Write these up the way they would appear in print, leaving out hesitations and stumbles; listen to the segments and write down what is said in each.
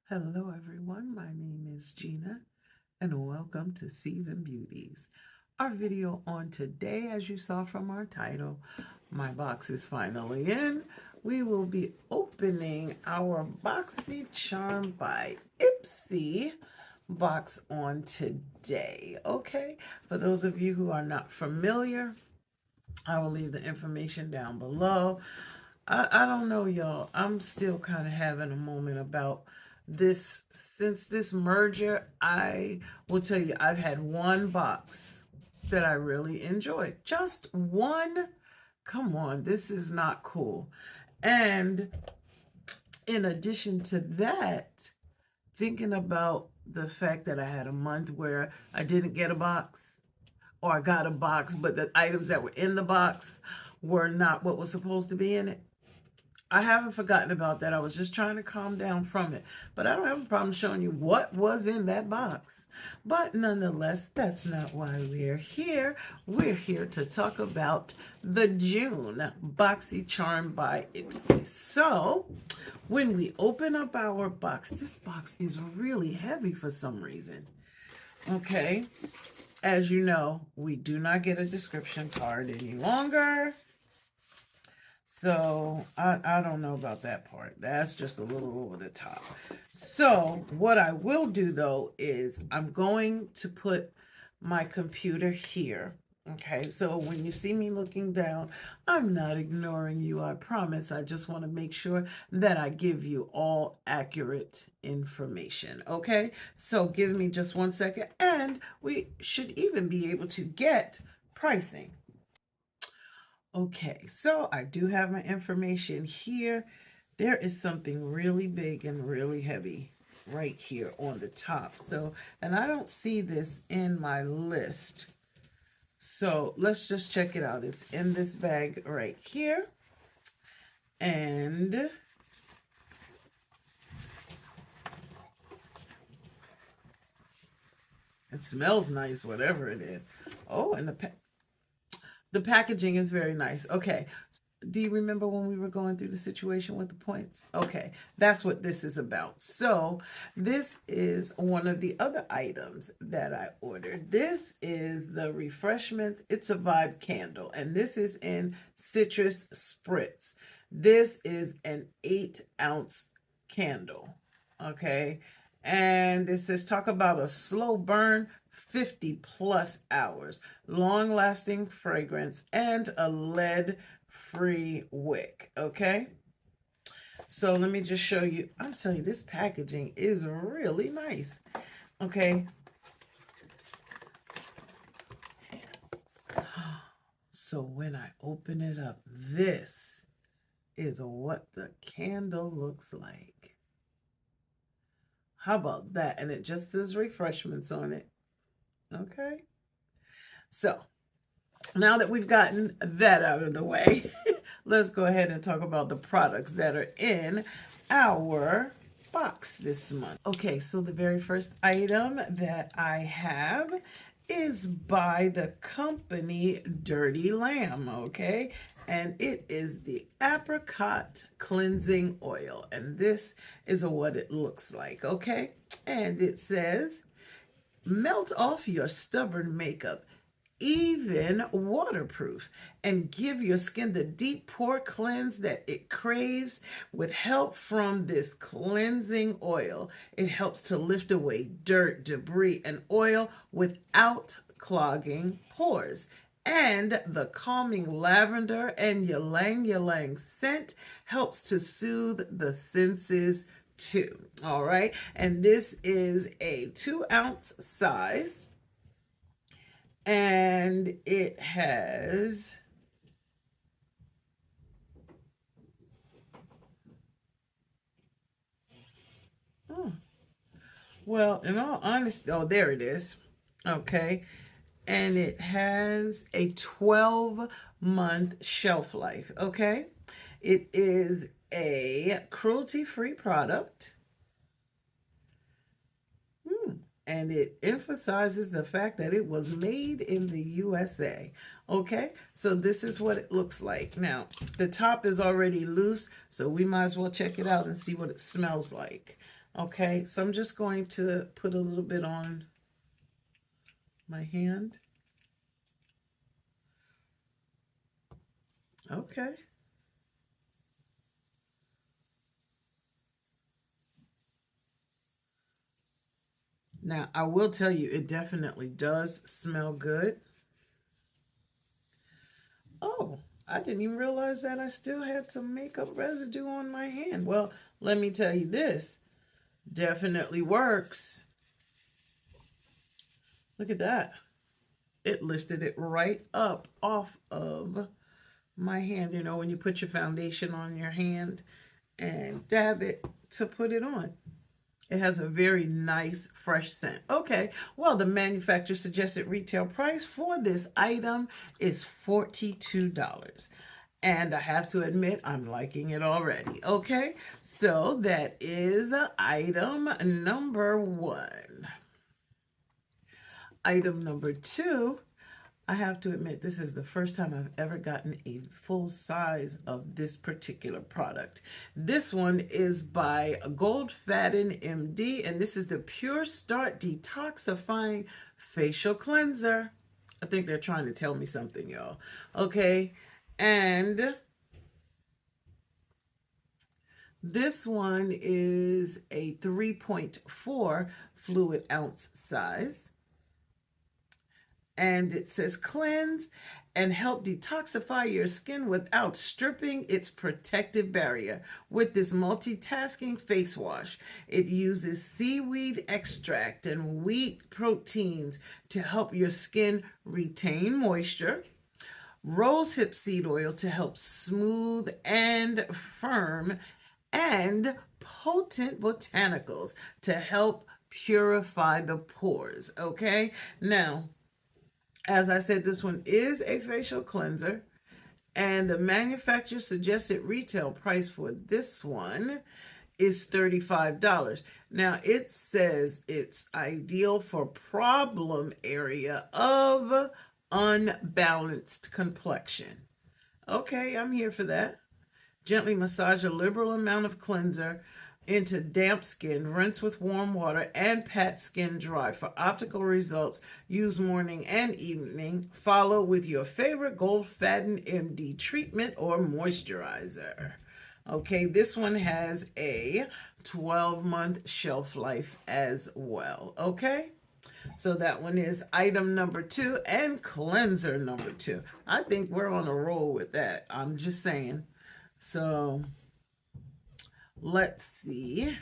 Hello everyone, my name is Gina and welcome to Season Beauties. Our video on today, as you saw from our title, my box is finally in. We will be opening our BOXYCHARM by IPSY box on today, okay? For those of you who are not familiar, I will leave the information down below. I don't know, y'all. I'm still kind of having a moment about this. Since this merger, I will tell you, I've had one box that I really enjoyed. Just one. Come on, this is not cool. And in addition to that, thinking about the fact that I had a month where I didn't get a box, or I got a box, but the items that were in the box were not what was supposed to be in it. I haven't forgotten about that. I was just trying to calm down from it. But I don't have a problem showing you what was in that box. But nonetheless, that's not why we're here. We're here to talk about the June BOXYCHARM by IPSY. So, when we open up our box, this box is really heavy for some reason. Okay, as you know, we do not get a description card any longer. So I don't know about that part. That's just a little over the top. So what I will do though is I'm going to put my computer here. Okay, so when you see me looking down, I'm not ignoring you, I promise. I just want to make sure that I give you all accurate information. Okay, so give me just 1 second and we should even be able to get pricing. Okay, so I do have my information here. There is something really big and really heavy right here on the top. So, and I don't see this in my list. So let's just check it out. It's in this bag right here. And it smells nice, whatever it is. Oh, and the packaging is very nice. Okay. Do you remember when we were going through the situation with the points? Okay, that's what this is about. So this is one of the other items that I ordered. This is the Refreshments It's a Vibe candle, and this is in Citrus Spritz. This is an 8-ounce candle, okay? And it says, talk about a slow burn, 50 plus hours, long lasting fragrance, and a lead-free wick. Okay, so let me just show you. I'm telling you, this packaging is really nice. Okay, so when I open it up, this is what the candle looks like. How about that? And it just says refreshments on it. Okay, so now that we've gotten that out of the way, let's go ahead and talk about the products that are in our box this month. Okay, so the very first item that I have is by the company Dirty Lamb, okay? And it is the Apricot Cleansing Oil. And this is what it looks like, okay? And it says, melt off your stubborn makeup, even waterproof, and give your skin the deep pore cleanse that it craves with help from this cleansing oil. It helps to lift away dirt, debris, and oil without clogging pores. And the calming lavender and ylang ylang scent helps to soothe the senses too. All right, and this is a 2-ounce size. And it has well, in all honesty, oh, there it is. Okay, and it has a 12-month shelf life. Okay, it is a cruelty-free product. And it emphasizes the fact that it was made in the USA. Okay, so this is what it looks like. Now, the top is already loose, so we might as well check it out and see what it smells like. Okay, so I'm just going to put a little bit on my hand. Okay. Now, I will tell you, it definitely does smell good. Oh, I didn't even realize that I still had some makeup residue on my hand. Well, let me tell you this. Definitely works. Look at that. It lifted it right up off of my hand. You know, when you put your foundation on your hand and dab it to put it on. It has a very nice, fresh scent. Okay, well, the manufacturer suggested retail price for this item is $42. And I have to admit, I'm liking it already. Okay, so that is item number 1. Item number 2, I have to admit, this is the first time I've ever gotten a full size of this particular product. This one is by Goldfaden MD, and this is the Pure Start Detoxifying Facial Cleanser. I think they're trying to tell me something, y'all. Okay, and this one is a 3.4 fluid ounce size. And it says cleanse and help detoxify your skin without stripping its protective barrier with this multitasking face wash. It uses seaweed extract and wheat proteins to help your skin retain moisture, rosehip seed oil to help smooth and firm, and potent botanicals to help purify the pores. Okay, now, as I said, this one is a facial cleanser, and the manufacturer suggested retail price for this one is $35. Now, it says it's ideal for problem area of unbalanced complexion. Okay, I'm here for that. Gently massage a liberal amount of cleanser into damp skin, rinse with warm water, and pat skin dry. For optical results, use morning and evening. Follow with your favorite Goldfaden MD treatment or moisturizer. Okay, this one has a 12-month shelf life as well. Okay, so that one is item number 2 and cleanser number 2. I think we're on a roll with that. I'm just saying. So let's see.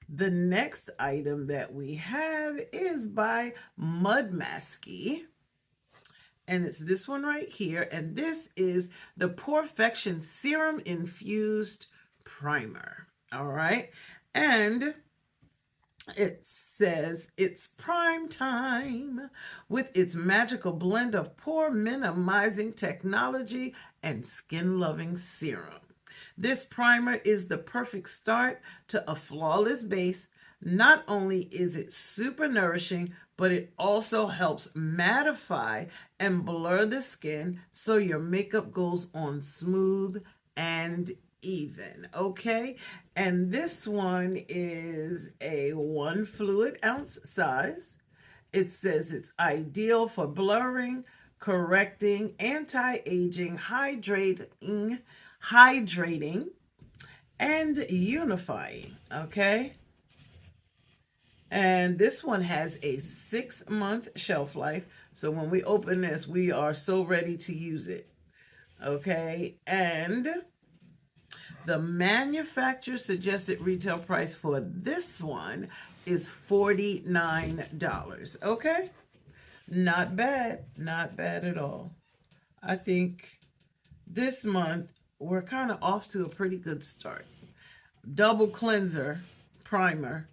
The next item that we have is by Mud Masky. And it's this one right here. And this is the Perfection Serum Infused Primer. All right. And it says it's prime time with its magical blend of pore minimizing technology and skin loving serum. This primer is the perfect start to a flawless base. Not only is it super nourishing, but it also helps mattify and blur the skin so your makeup goes on smooth and even. Okay, and this one is a 1 fluid ounce size. It says it's ideal for blurring, correcting, anti-aging, hydrating, and unifying. Okay, and this one has a 6-month shelf life, so when we open this, we are so ready to use it. Okay, and the manufacturer suggested retail price for this one is $49. Okay, not bad, not bad at all. I think this month we're kind of off to a pretty good start. Double cleanser, primer,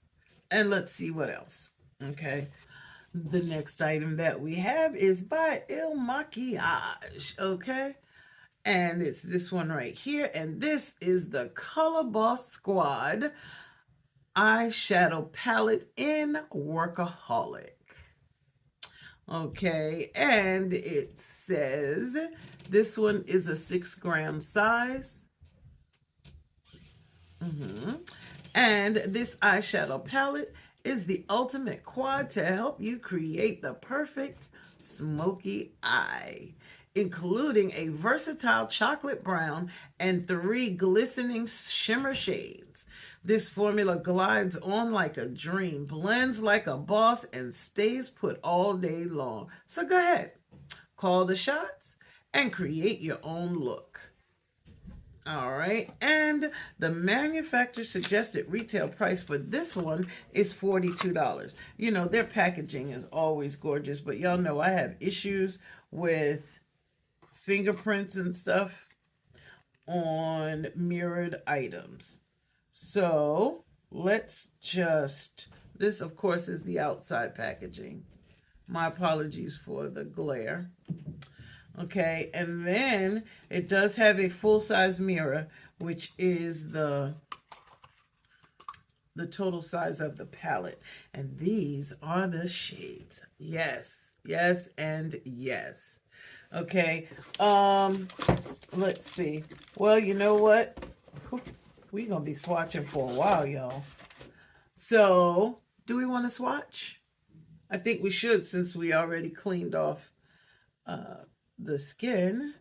and let's see what else. Okay, the next item that we have is by Il Maquillage. Okay, and it's this one right here, and this is the Color Boss Squad eyeshadow palette in Workaholic. Okay, and it says this one is a 6-gram size. And this eyeshadow palette is the ultimate quad to help you create the perfect smoky eye, including a versatile chocolate brown and 3 glistening shimmer shades. This formula glides on like a dream, blends like a boss, and stays put all day long. So go ahead, call the shots and create your own look. All right, and the manufacturer suggested retail price for this one is $42. You know, their packaging is always gorgeous, but y'all know I have issues with fingerprints and stuff on mirrored items. So let's just, this of course is the outside packaging. My apologies for the glare. Okay, and then it does have a full-size mirror, which is the total size of the palette. And these are the shades. Yes, yes, and yes. Okay, let's see. Well, you know what? We're going to be swatching for a while, y'all. So, do we want to swatch? I think we should, since we already cleaned off the skin.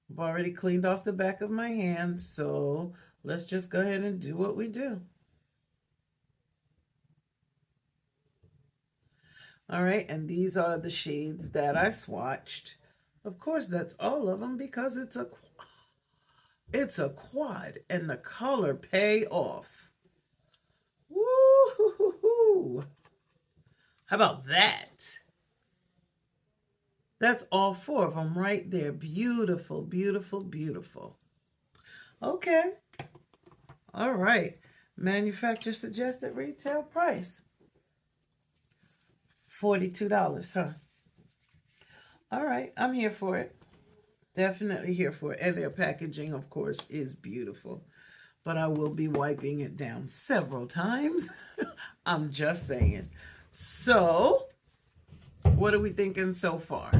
I've already cleaned off the back of my hand, so let's just go ahead and do what we do. All right, and these are the shades that I swatched. Of course, that's all of them because it's a quad, and the color pay off. Woo-hoo-hoo-hoo. How about that? That's all 4 of them right there. Beautiful, beautiful, beautiful. Okay. All right. Manufacturer suggested retail price. $42, huh? All right. I'm here for it. Definitely here for it. And their packaging, of course, is beautiful. But I will be wiping it down several times. I'm just saying. So, what are we thinking so far?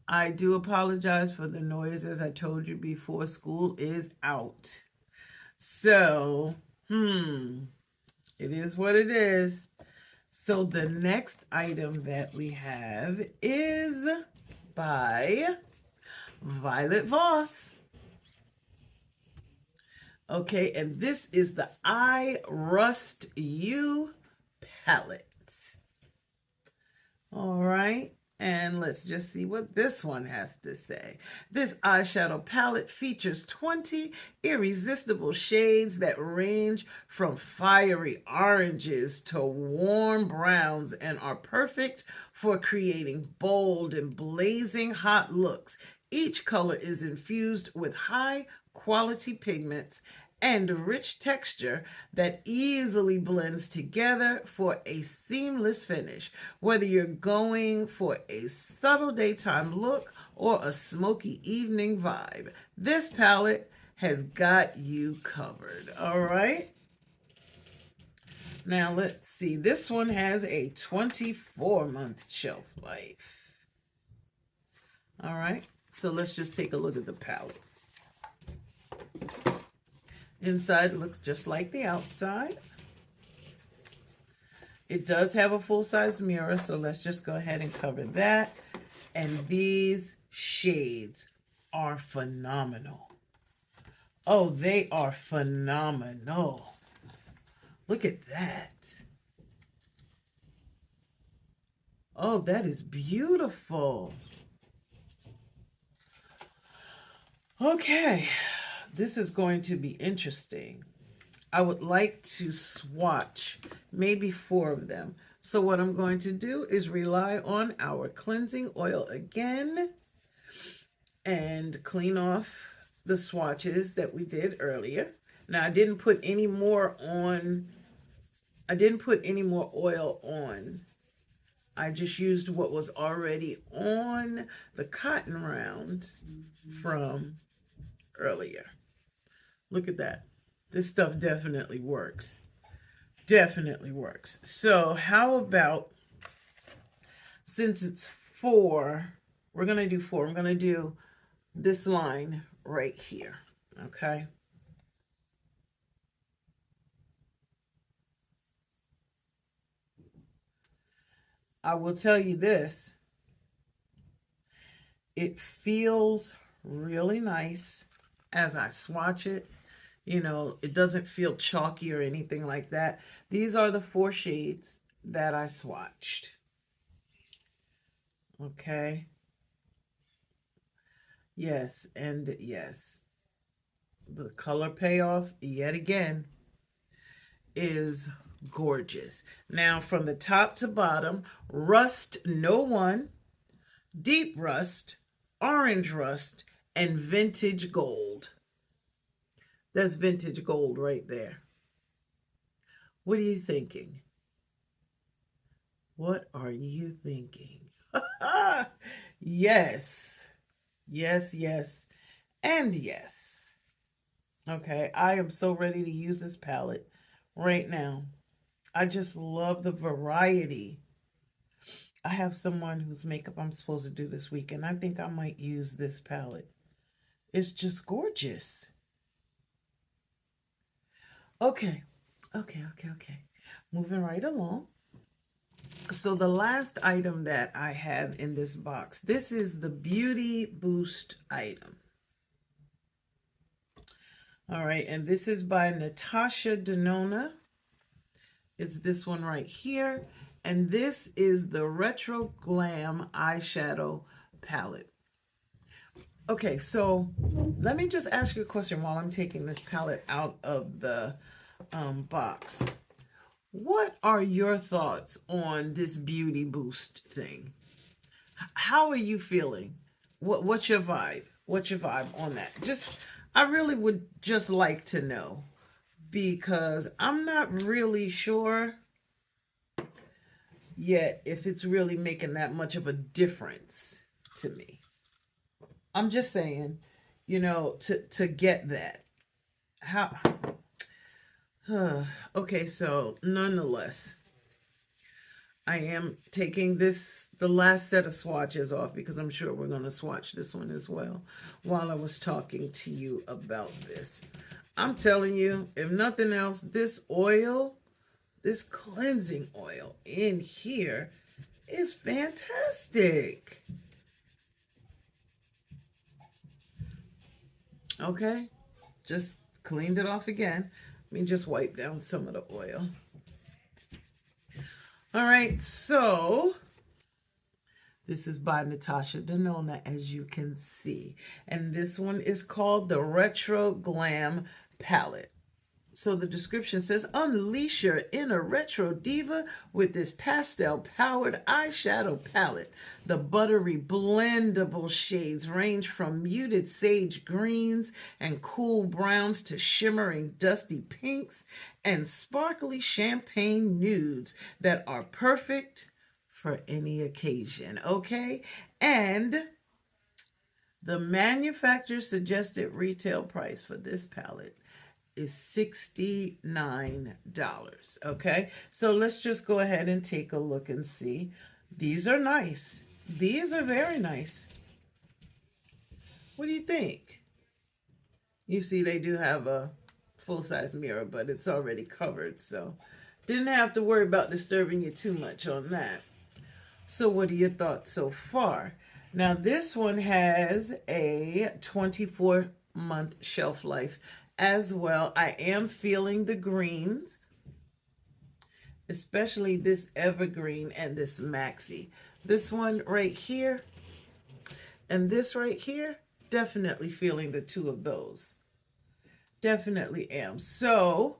I do apologize for the noise. As I told you before, school is out. So, it is what it is. So the next item that we have is by Violet Voss. Okay, and this is the I Rust You palette. All right, and let's just see what this one has to say. This eyeshadow palette features 20 irresistible shades that range from fiery oranges to warm browns and are perfect for creating bold and blazing hot looks. Each color is infused with high quality pigments and rich texture that easily blends together for a seamless finish. Whether you're going for a subtle daytime look or a smoky evening vibe, this palette has got you covered. All right. Now let's see. This one has a 24-month shelf life. All right. So let's just take a look at the palette. Inside looks just like the outside. It does have a full-size mirror, so let's just go ahead and cover that. And these shades are phenomenal. Oh, they are phenomenal. Look at that. Oh, that is beautiful. Okay. This is going to be interesting. I would like to swatch maybe 4 of them. So what I'm going to do is rely on our cleansing oil again and clean off the swatches that we did earlier. Now I didn't put any more on. I didn't put any more oil on. I just used what was already on the cotton round from earlier. Look at that. This stuff definitely works. Definitely works. So how about, since it's 4, we're going to do 4. I'm going to do this line right here, okay? I will tell you this, it feels really nice as I swatch it. You know, it doesn't feel chalky or anything like that. These are the 4 shades that I swatched. Okay. Yes, and yes. The color payoff, yet again, is gorgeous. Now, from the top to bottom, Rust No 1, Deep Rust, Orange Rust, and Vintage Gold. That's Vintage Gold right there. What are you thinking? What are you thinking? Yes. Yes, yes, and yes. Okay, I am so ready to use this palette right now. I just love the variety. I have someone whose makeup I'm supposed to do this week, and I think I might use this palette. It's just gorgeous. Okay. Moving right along. So the last item that I have in this box, this is the Beauty Boost item. All right, and this is by Natasha Denona. It's this one right here. And this is the Retro Glam Eyeshadow Palette. Okay, so let me just ask you a question while I'm taking this palette out of the box. What are your thoughts on this Beauty Boost thing? How are you feeling? What's your vibe? What's your vibe on that? I really would just like to know, because I'm not really sure yet if it's really making that much of a difference to me. I'm just saying, you know, to get that. How? Okay, so nonetheless, I am taking the last set of swatches off, because I'm sure we're going to swatch this one as well while I was talking to you about this. I'm telling you, if nothing else, this oil, this cleansing oil in here is fantastic. Okay, just cleaned it off again. Let me just wipe down some of the oil. All right, so this is by Natasha Denona, as you can see. And this one is called the Retro Glam Palette. So the description says, unleash your inner retro diva with this pastel-powered eyeshadow palette. The buttery, blendable shades range from muted sage greens and cool browns to shimmering dusty pinks and sparkly champagne nudes that are perfect for any occasion, okay? And the manufacturer's suggested retail price for this palette is $69. Okay, so let's just go ahead and take a look and see. These are nice. These are very nice. What do you think? You see, they do have a full-size mirror, but it's already covered, so didn't have to worry about disturbing you too much on that. So what are your thoughts so far? Now, this one has a 24-month shelf life as well. I am feeling the greens, especially this evergreen and this maxi. This one right here and this right here, definitely feeling the two of those. Definitely am. So,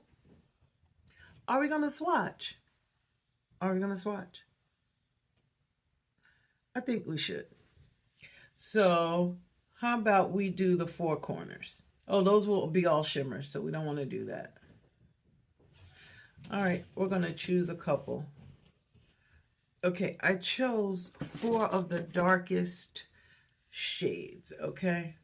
are we going to swatch? Are we going to swatch? I think we should. So, how about we do the 4 corners? Oh, those will be all shimmers, so we don't want to do that. All right, we're going to choose a couple. Okay, I chose 4 of the darkest shades, okay?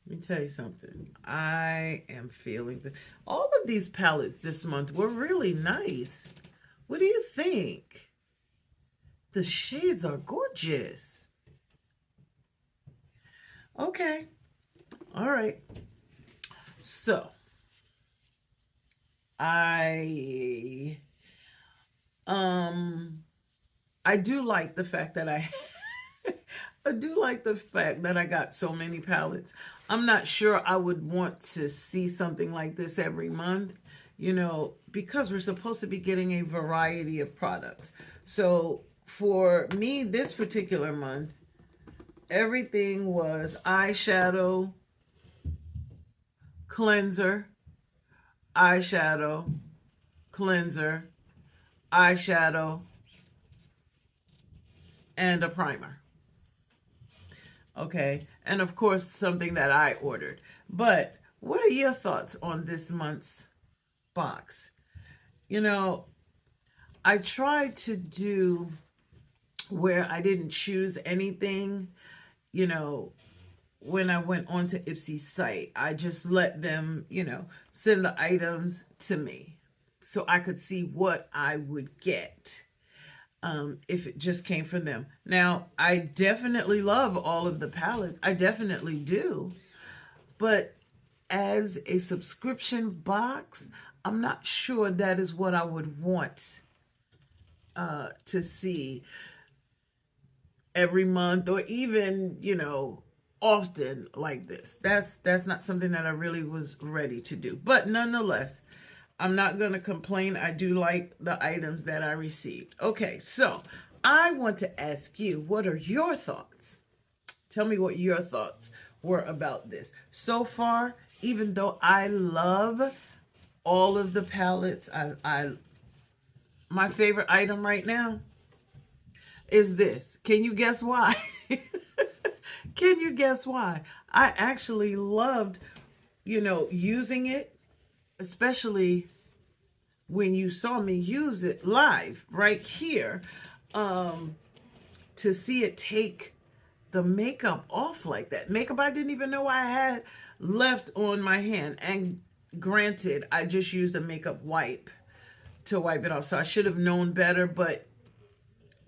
Let me tell you something. I am feeling this. All of these palettes this month were really nice. What do you think? The shades are gorgeous. Okay. All right. So I do like the fact that I do like the fact that I got so many palettes. I'm not sure I would want to see something like this every month, you know, because we're supposed to be getting a variety of products. So for me, this particular month, everything was eyeshadow, cleanser, eyeshadow, cleanser, eyeshadow, and a primer. Okay, and of course something that I ordered. But what are your thoughts on this month's box? You know, I tried to do where I didn't choose anything. You know, when I went onto IPSY's site, I just let them, you know, send the items to me so I could see what I would get if it just came from them. Now, I definitely love all of the palettes. I definitely do. But as a subscription box, I'm not sure that is what I would want to see every month, or even, you know, often like this. That's not something that I really was ready to do. But nonetheless, I'm not going to complain. I do like the items that I received. Okay, so I want to ask you, what are your thoughts? Tell me what your thoughts were about this. So far, even though I love all of the palettes, my favorite item right now is this. Can you guess why? Can you guess why? I actually loved, you know, using it, especially when you saw me use it live right here, to see it take the makeup off like that. Makeup I didn't even know I had left on my hand. And granted, I just used a makeup wipe to wipe it off, so I should have known better, but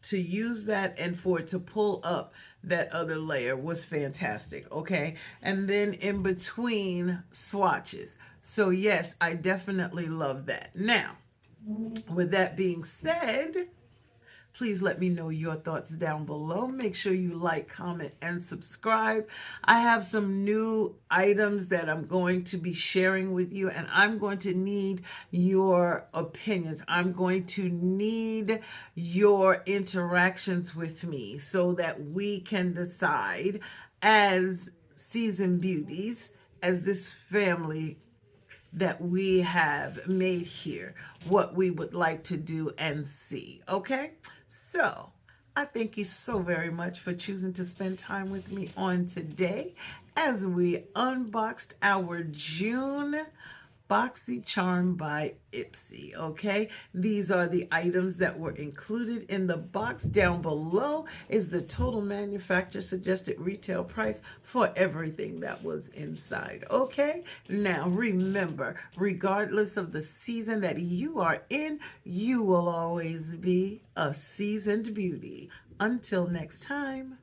to use that and for it to pull up that other layer was fantastic. Okay, and then in between swatches. So yes, I definitely love that. Now, with that being said, please let me know your thoughts down below. Make sure you like, comment, and subscribe. I have some new items that I'm going to be sharing with you, and I'm going to need your opinions. I'm going to need your interactions with me so that we can decide as Seasoned Beauties, as this family that we have made here, what we would like to do and see. Okay, so I thank you so very much for choosing to spend time with me on today as we unboxed our June BOXYCHARM by IPSY. Okay, these are the items that were included in the box. Down below is the total manufacturer suggested retail price for everything that was inside. Okay, now remember, regardless of the season that you are in, you will always be a seasoned beauty. Until next time.